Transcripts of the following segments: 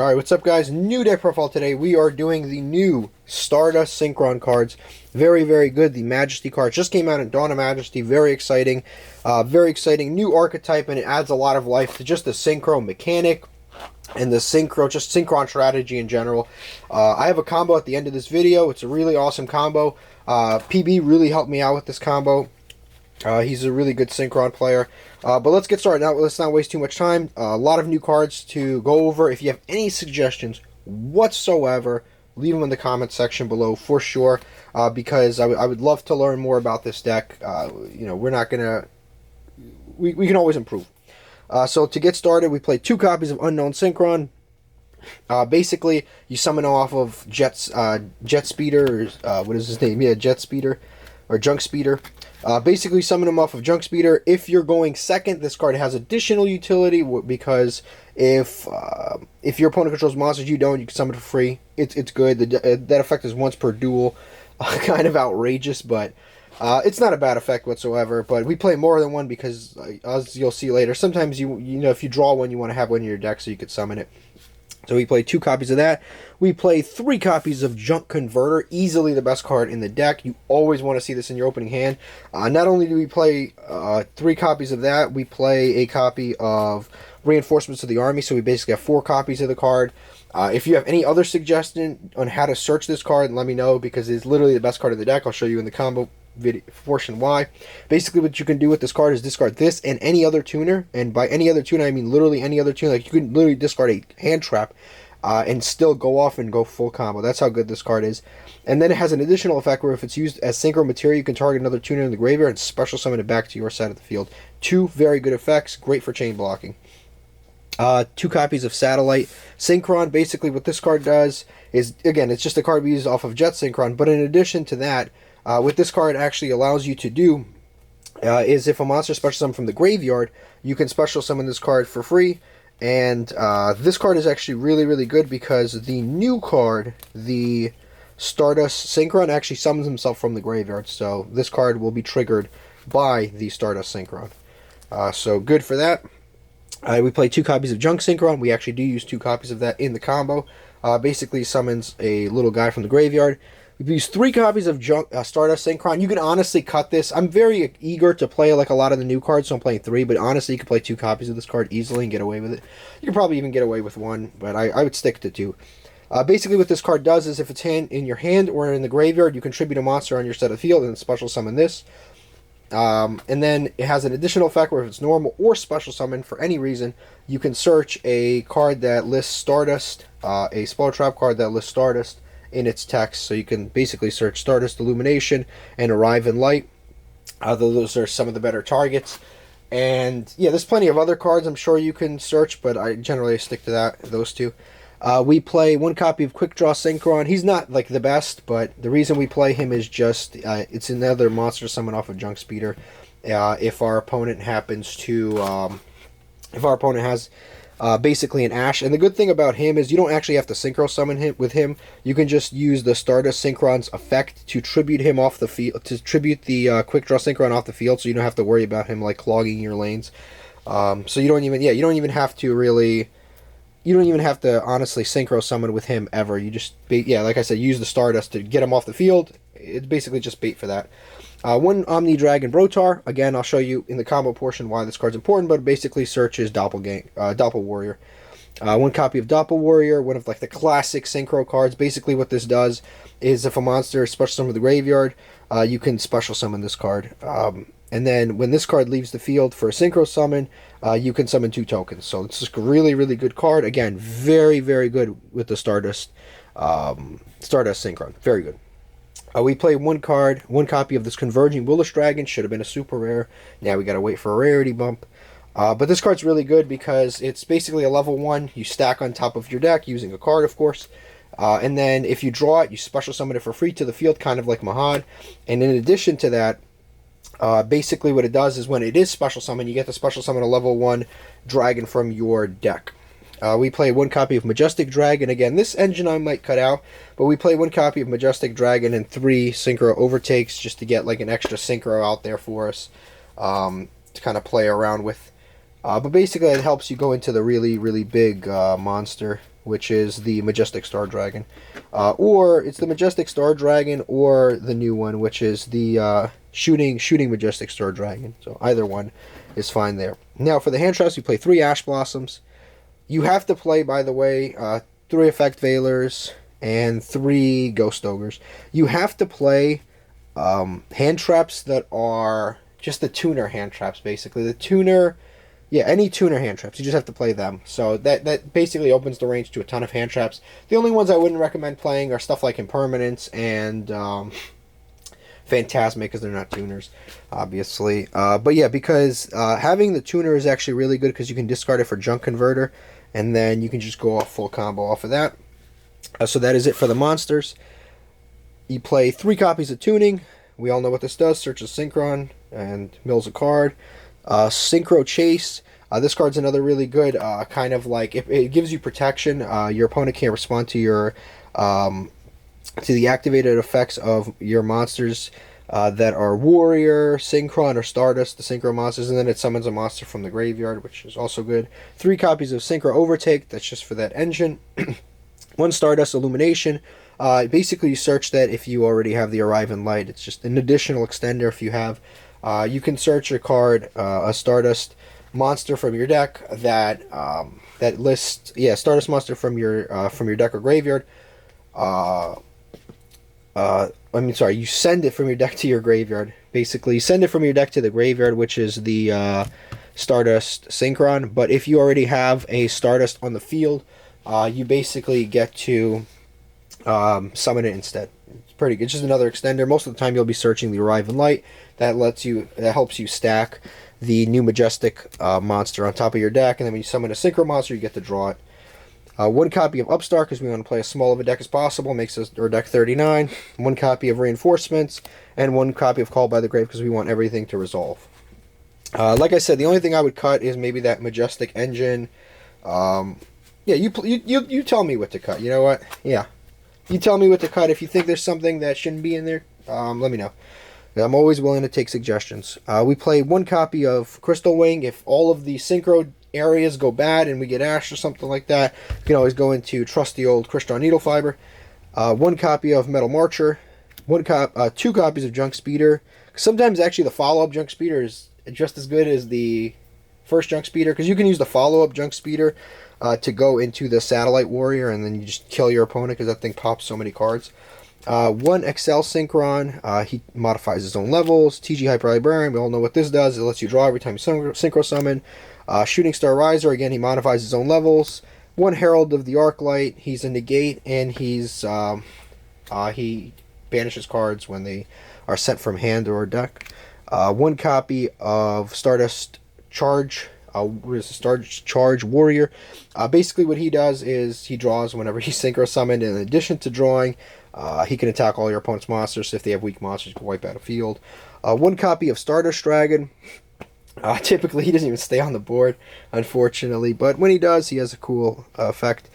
Alright, what's up guys? New deck profile today. We are doing the new Stardust Synchron cards. Very, very good. The Magesty card just came out in Dawn of Majesty. Very exciting. Very exciting new archetype, and it adds a lot of life to just the synchro mechanic and the synchro, just synchron strategy in general. I have a combo at the end of this video. It's a really awesome combo. PB really helped me out with this combo. He's a really good synchron player. But let's get started now. Let's not waste too much time. A lot of new cards to go over. If you have any suggestions whatsoever, leave them in the comment section below for sure. Because I would love to learn more about this deck. You know, we're not gonna. We can always improve. So to get started, we play 2 copies of Unknown Synchron. Basically, you summon off of Jet Speeder. Or, what is his name? Yeah, Jet Speeder or Junk Speeder. Basically summon them off of Junk Speeder. If you're going second, this card has additional utility because if your opponent controls monsters you don't, you can summon it for free. It's good. That effect is once per duel. Kind of outrageous, but it's not a bad effect whatsoever. But we play more than one because, as you'll see later, sometimes you know if you draw one, you want to have one in your deck so you could summon it. So we play 2 copies of that. We play 3 copies of Junk Converter, easily the best card in the deck. You always want to see this in your opening hand. Not only do we play 3 copies of that, we play a copy of Reinforcements of the Army, so we basically have 4 copies of the card. If you have any other suggestion on how to search this card, let me know, because it's literally the best card in the deck. I'll show you in the combo video portion why. Basically what you can do with this card is discard this and any other tuner, and by any other tuner I mean literally any other tuner. Like you can literally discard a hand trap and still go off and go full combo. That's how good this card is. And then it has an additional effect where if it's used as synchro material, you can target another tuner in the graveyard and special summon it back to your side of the field. 2 very good effects, great for chain blocking. 2 copies of Satellite Synchron. Basically what this card does is, again, it's just a card we use off of Jet Synchron, but in addition to that, what this card actually allows you to do is if a monster special summon from the graveyard, you can special summon this card for free. And this card is actually really, really good because the new card, the Stardust Synchron, actually summons himself from the graveyard. So this card will be triggered by the Stardust Synchron. So good for that. We play 2 copies of Junk Synchron. We actually do use 2 copies of that in the combo. Basically summons a little guy from the graveyard. We've used 3 copies of Stardust Synchron. You can honestly cut this. I'm very eager to play like a lot of the new cards, so I'm playing 3. But honestly, you can play 2 copies of this card easily and get away with it. You can probably even get away with 1, but I would stick to 2. Basically, what this card does is if it's in your hand or in the graveyard, you contribute a monster on your set of the field and special summon this. And then it has an additional effect where if it's normal or special summon for any reason, you can search a card that lists Stardust, a spell trap card that lists Stardust in its text. So you can basically search Stardust Illumination and Arrive in Light. Those are some of the better targets. And yeah, there's plenty of other cards I'm sure you can search, but I generally stick to those 2. We play 1 copy of Quick Draw Synchron. He's not like the best, but the reason we play him is just it's another monster summon off of Junk Speeder. If our opponent happens to, if our opponent has basically an Ash, and the good thing about him is you don't actually have to synchro summon him with him. You can just use the Stardust Synchron's effect to tribute him off the field, to tribute the Quick Draw Synchron off the field, so you don't have to worry about him like clogging your lanes. So you don't even have to really. You don't even have to honestly synchro summon with him ever. You just, like I said, use the Stardust to get him off the field. It's basically just bait for that. 1 Omni Dragon Brotar. Again, I'll show you in the combo portion why this card's important, but it basically searches Doppel Warrior. 1 copy of Doppel Warrior, one of like the classic synchro cards. Basically what this does is if a monster is special summoned from the graveyard, you can special summon this card. And then when this card leaves the field for a synchro summon, you can summon 2 tokens. So it's just a really, really good card. Again, very, very good with the Stardust Synchron. Very good. We play 1 copy of this Converging Willis Dragon. Should have been a super rare. Now we got to wait for a rarity bump. But this card's really good because it's basically a level 1. You stack on top of your deck using a card, of course. And then if you draw it, you special summon it for free to the field, kind of like Mahad. And in addition to that, basically what it does is when it is special summon, you get to special summon a level 1 dragon from your deck. We play 1 copy of Majestic Dragon. Again, this engine I might cut out, but we play 1 copy of Majestic Dragon and 3 synchro overtakes just to get like an extra synchro out there for us to kind of play around with. But basically it helps you go into the really, really big monster which is the Majestic Star Dragon. Or it's the Majestic Star Dragon or the new one, which is the shooting Majestic Star Dragon. So either one is fine there. Now for the hand traps, you play 3 Ash Blossoms. You have to play, by the way, 3 Effect Veilers and 3 Ghost Ogres. You have to play hand traps that are just the tuner hand traps, basically. The tuner, yeah, any tuner hand traps. You just have to play them. So that basically opens the range to a ton of hand traps. The only ones I wouldn't recommend playing are stuff like Impermanence and Phantasmic, because they're not tuners, obviously. But yeah, because having the tuner is actually really good because you can discard it for Junk Converter, and then you can just go off full combo off of that. So that is it for the monsters. You play 3 copies of Tuning. We all know what this does. Search a Synchron and mills a card. Synchro Chase. This card's another really good kind of like, it gives you protection. Your opponent can't respond to your to the activated effects of your monsters that are Warrior, Synchron, or Stardust, the Synchro monsters, and then it summons a monster from the graveyard, which is also good. 3 copies of Synchro Overtake. That's just for that engine. 1 Stardust Illumination. Basically, you search that if you already have the Arrive in Light. It's just an additional extender if you have. You can search a card, a Stardust monster from your deck that lists, Stardust monster from your deck or graveyard. You send it from your deck to your graveyard. Basically, you send it from your deck to the graveyard, which is the Stardust Synchron. But if you already have a Stardust on the field, you basically get to summon it instead. It's pretty good. It's just another extender. Most of the time, you'll be searching the Arrive in Light. That helps you stack the new Majestic monster on top of your deck, and then when you summon a Synchro monster, you get to draw it. 1 copy of Upstart, because we want to play as small of a deck as possible, makes our deck 39. 1 copy of Reinforcements, and 1 copy of Call by the Grave, because we want everything to resolve. Like I said, the only thing I would cut is maybe that Majestic engine. You tell me what to cut. You know what? Yeah. You tell me what to cut. If you think there's something that shouldn't be in there, let me know. I'm always willing to take suggestions. We play 1 copy of Crystal Wing. If all of the Synchro areas go bad and we get Ash or something like that, you can always go into trusty old Crystal Needle Fiber. 1 copy of Metal Marcher. 2 copies of Junk Speeder. Sometimes actually the follow-up Junk Speeder is just as good as the first Junk Speeder, because you can use the follow-up Junk Speeder to go into the Satellite Warrior, and then you just kill your opponent because that thing pops so many cards. 1 Excel Synchron. He modifies his own levels. TG Hyper Librarian. We all know what this does. It lets you draw every time you Synchro Summon. Shooting Star Riser. Again, he modifies his own levels. 1 Herald of the Arclight. He's a negate, and he banishes cards when they are sent from hand or deck. 1 copy of Stardust Charge. Stardust Charge Warrior. Basically, what he does is he draws whenever he's Synchro Summoned. In addition to drawing, he can attack all your opponent's monsters. If they have weak monsters, you can wipe out a field. 1 copy of Stardust Dragon. Typically, he doesn't even stay on the board, unfortunately. But when he does, he has a cool effect.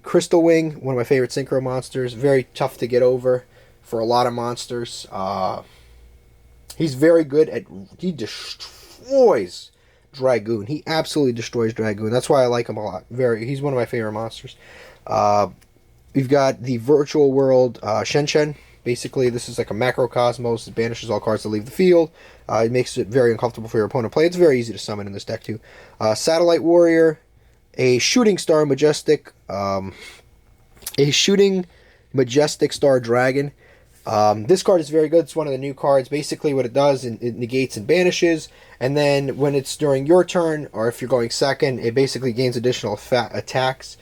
Crystal Wing, one of my favorite Synchro monsters. Very tough to get over for a lot of monsters. He's very good at... He destroys Dragoon. He absolutely destroys Dragoon. That's why I like him a lot. He's one of my favorite monsters. We've got the Virtual World Shen. Basically, this is like a macrocosmos. It banishes all cards that leave the field. It makes it very uncomfortable for your opponent to play. It's very easy to summon in this deck, too. Satellite Warrior, a Shooting Star Majestic, Star Dragon. This card is very good. It's one of the new cards. Basically, what it does, it negates and banishes. And then when it's during your turn, or if you're going second, it basically gains additional attacks,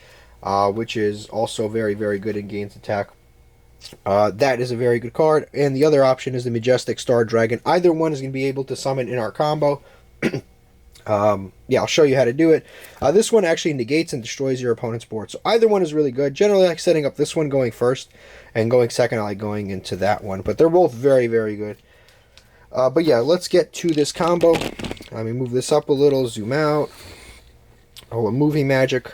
which is also very, very good and gains attack. That is a very good card. And the other option is the Majestic Star Dragon. Either one is going to be able to summon in our combo. I'll show you how to do it. This one actually negates and destroys your opponent's board. So either one is really good. Generally, I like setting up this one going first, and going second, I like going into that one. But they're both very, very good. But yeah, let's get to this combo. Let me move this up a little, zoom out. Oh, a movie magic.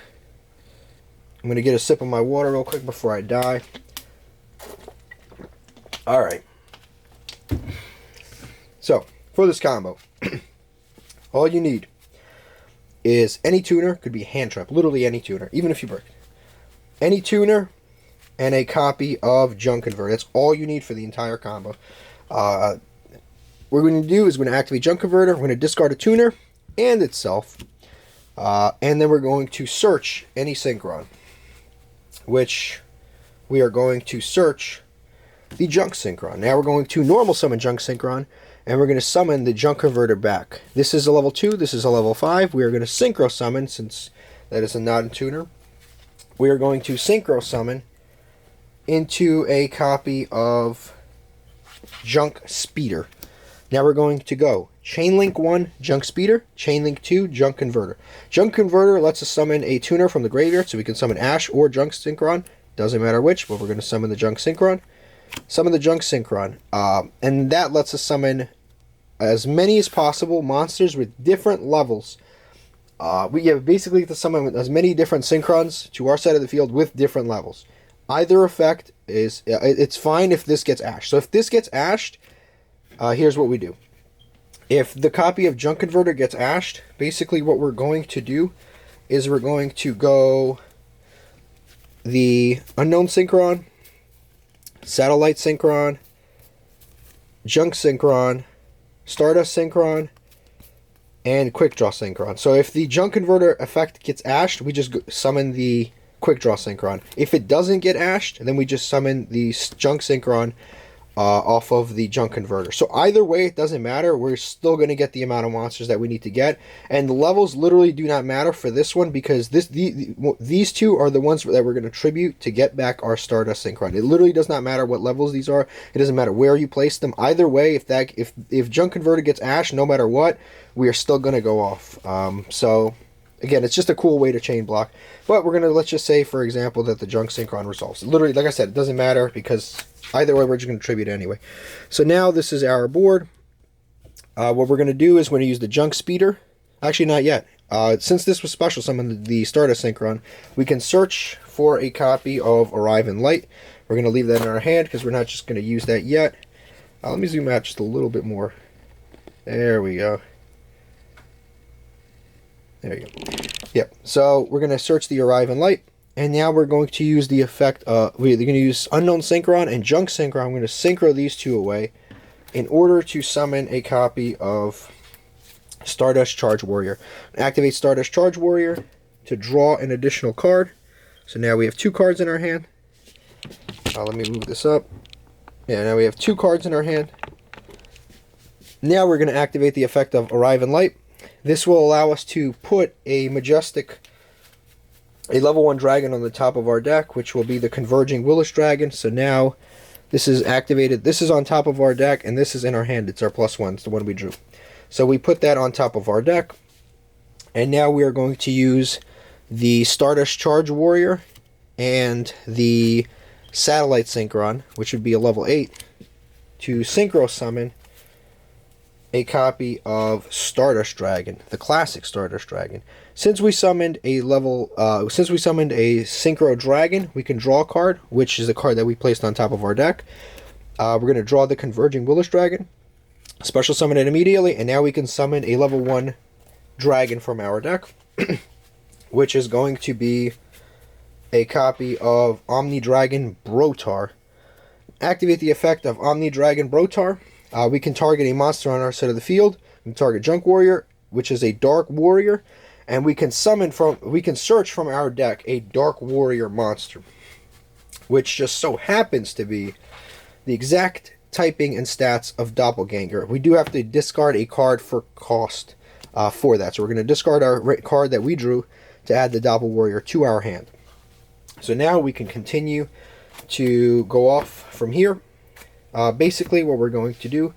I'm going to get a sip of my water real quick before I die. Alright. So, for this combo, all you need is any tuner. Could be hand trap, literally any tuner, even if you break it. any tuner, and a copy of Junk Converter. That's all you need for the entire combo. What we're going to do is we're going to activate Junk Converter, we're going to discard a tuner and itself, and then we're going to search any synchron, which we are going to search the Junk Synchron. Now we're going to normal summon Junk Synchron, and we're going to summon the Junk Converter back. This is a level 2, this is a level 5. We are going to synchro summon, since that is a non-tuner. We are going to synchro summon into a copy of Junk Speeder. Now we're going to go Chain Link 1, Junk Speeder, Chain Link 2, Junk Converter. Junk Converter lets us summon a tuner from the graveyard, so we can summon Ash or Junk Synchron. Doesn't matter which, but we're going to summon the Junk Synchron. Summon the Junk Synchron. And that lets us summon as many as possible monsters with different levels. We basically get to summon as many different Synchrons to our side of the field with different levels. Either effect is, it's fine if this gets ashed. So if this gets ashed, here's what we do. If the copy of Junk Converter gets ashed, basically what we're going to do is we're going to go the Unknown Synchron, Satellite Synchron, Junk Synchron, Stardust Synchron, and Quick Draw Synchron. So if the Junk Converter effect gets ashed, we just summon the Quick Draw Synchron. If it doesn't get ashed, then we just summon the Junk Synchron off of the Junk Converter. So either way, it doesn't matter. We're still going to get the amount of monsters that we need to get. And the levels literally do not matter for this one, because these two are the ones that we're going to tribute to get back our Stardust Synchron. It literally does not matter what levels these are. It doesn't matter where you place them. Either way, if Junk Converter gets ashed, no matter what, we are still going to go off. So again, it's just a cool way to chain block. But we're going to, let's just say, for example, that the Junk Synchron resolves. Literally, like I said, it doesn't matter, because either way, we're just going to tribute anyway. So now this is our board. What we're going to do is we're going to use the Junk Speeder. Actually, not yet. Since this was special summon, the Stardust Synchron, we can search for a copy of Arrive in Light. We're going to leave that in our hand, because we're not just going to use that yet. Let me zoom out just a little bit more. There we go. There you go. Yep. So we're going to search the Arrive in Light. And now we're going to use the effect, we're going to use Unknown Synchron and Junk Synchron. I'm going to synchro these two away in order to summon a copy of Stardust Charge Warrior. Activate Stardust Charge Warrior to draw an additional card. So now we have 2 cards in our hand. Let me move this up. Yeah, now we have 2 cards in our hand. Now we're going to activate the effect of Arrive in Light. This will allow us to put a level 1 dragon on the top of our deck, which will be the Converging Willis Dragon. So now this is activated. This is on top of our deck, and this is in our hand. It's our +1. It's the one we drew. So we put that on top of our deck. And now we are going to use the Stardust Charge Warrior and the Satellite Synchron, which would be a level 8, to synchro summon a copy of Stardust Dragon, the classic Stardust Dragon. Since we summoned a Synchro Dragon, we can draw a card, which is a card that we placed on top of our deck. We're going to draw the Converging Willis Dragon, special summon it immediately, and now we can summon a level 1 dragon from our deck, which is going to be a copy of Omni Dragon Brotar. Activate the effect of Omni Dragon Brotar. We can target a monster on our side of the field. We can target Junk Warrior, which is a Dark Warrior, and we can search from our deck a Dark Warrior monster, which just so happens to be the exact typing and stats of Doppelganger. We do have to discard a card for cost for that, so we're going to discard our card that we drew to add the Doppel Warrior to our hand. So now we can continue to go off from here. Basically, what we're going to do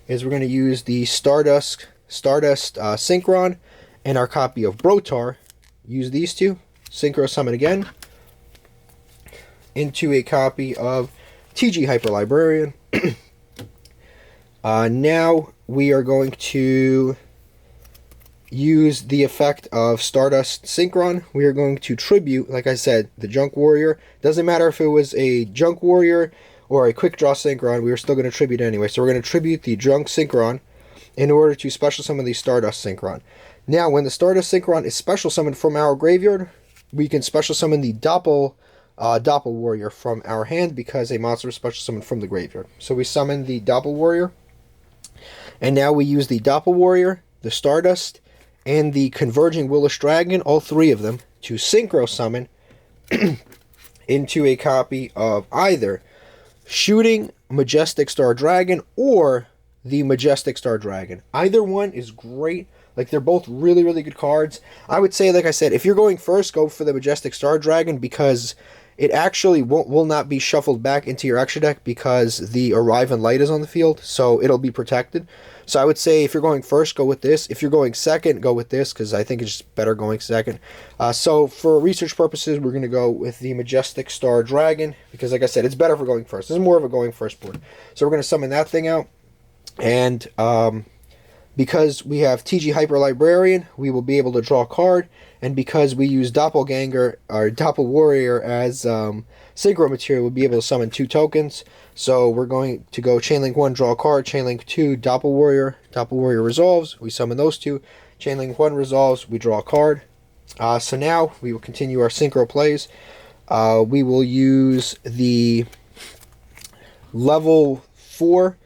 is we're going to use the Stardust Synchron and our copy of Brotar. Use these two, synchro summon again into a copy of TG Hyper Librarian. Now we are going to use the effect of Stardust Synchron. We are going to tribute, like I said, the Junk Warrior. Doesn't matter if it was a Junk Warrior or a Quick Draw Synchron, we are still going to tribute anyway. So we're going to tribute the Junk Synchron in order to special summon the Stardust Synchron. Now, when the Stardust Synchron is special summoned from our graveyard, we can special summon the Doppel Doppel Warrior from our hand because a monster was special summoned from the graveyard. So we summon the Doppel Warrior, and now we use the Doppel Warrior, the Stardust, and the Converging Willis Dragon, all three of them, to synchro summon into a copy of either Shooting Majestic Star Dragon or the Majestic Star Dragon. Either one is great. Like, they're both really, really good cards. I would say, like I said, if you're going first, go for the Majestic Star Dragon because it actually will not be shuffled back into your extra deck because the Arrive and Light is on the field, so it'll be protected. So I would say if you're going first, go with this. If you're going second, go with this because I think it's just better going second. So for research purposes, we're going to go with the Majestic Star Dragon because, like I said, it's better for going first. This is more of a going first board. So we're going to summon that thing out. And because we have TG Hyper Librarian, we will be able to draw a card. And because we use Doppelganger or Doppel Warrior as synchro material, we'll be able to summon 2 tokens. So we're going to go Chainlink 1, draw a card. Chainlink 2, Doppel Warrior. Doppel Warrior resolves. We summon those 2. Chainlink 1 resolves. We draw a card. So now we will continue our synchro plays. We will use the level 4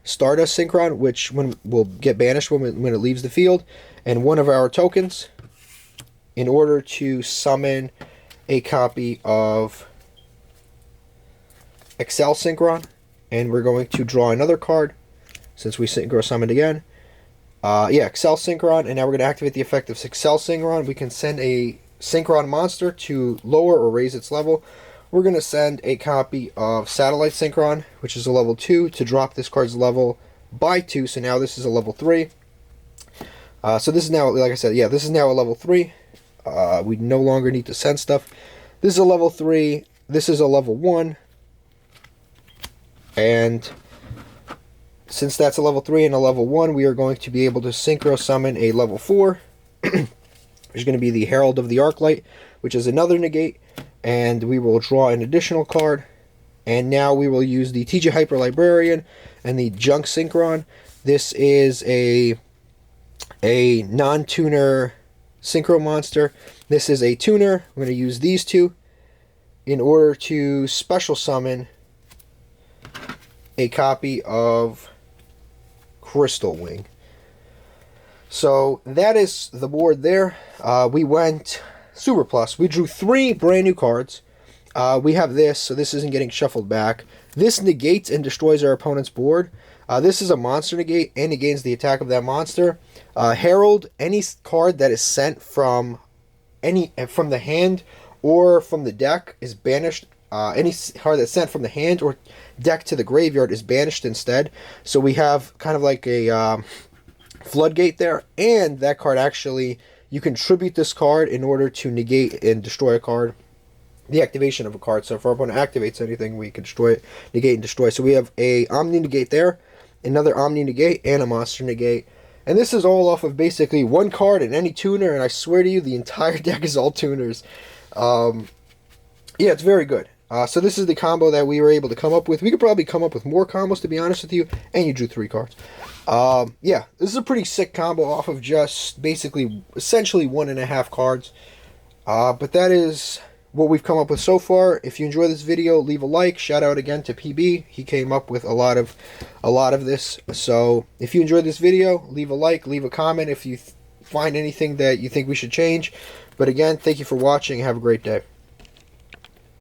Stardust Synchron, which will get banished when it leaves the field, and one of our tokens in order to summon a copy of Excel Synchron. And we're going to draw another card since we synchro summoned again. Excel Synchron, and now we're going to activate the effect of Excel Synchron. We can send a Synchron monster to lower or raise its level. We're going to send a copy of Satellite Synchron, which is a level 2, to drop this card's level by 2. So now this is a level 3. So this is now, like I said, this is now a level 3. We no longer need to send stuff. This is a level 3. This is a level 1. And since that's a level 3 and a level 1, we are going to be able to synchro summon a level 4. Which is going to be the Herald of the Arclight, which is another negate. And we will draw an additional card. And now we will use the TG Hyper Librarian and the Junk Synchron. This is a non-tuner synchro monster. This is a tuner. I'm going to use these 2 in order to special summon a copy of Crystal Wing. So that is the board there. We went Super Plus. We drew 3 brand new cards. We have this, so this isn't getting shuffled back. This negates and destroys our opponent's board. This is a monster negate and negates the attack of that monster. Herald, any card that is sent from the hand or from the deck is banished. Any card that's sent from the hand or deck to the graveyard is banished instead. So we have kind of like a floodgate there, and that card actually, you can tribute this card in order to negate and destroy a card. The activation of a card. So if our opponent activates anything, we can destroy it, negate and destroy. So we have a Omni negate there, another Omni negate, and a monster negate. And this is all off of basically one card and any tuner, and I swear to you, the entire deck is all tuners. It's very good. So this is the combo that we were able to come up with. We could probably come up with more combos, to be honest with you, and you drew 3 cards. This is a pretty sick combo off of just basically, essentially 1.5 cards. But that is what we've come up with so far. If you enjoy this video, leave a like. Shout out again to PB. He came up with a lot of this. So if you enjoyed this video, leave a like, leave a comment if you find anything that you think we should change. But again, thank you for watching. Have a great day.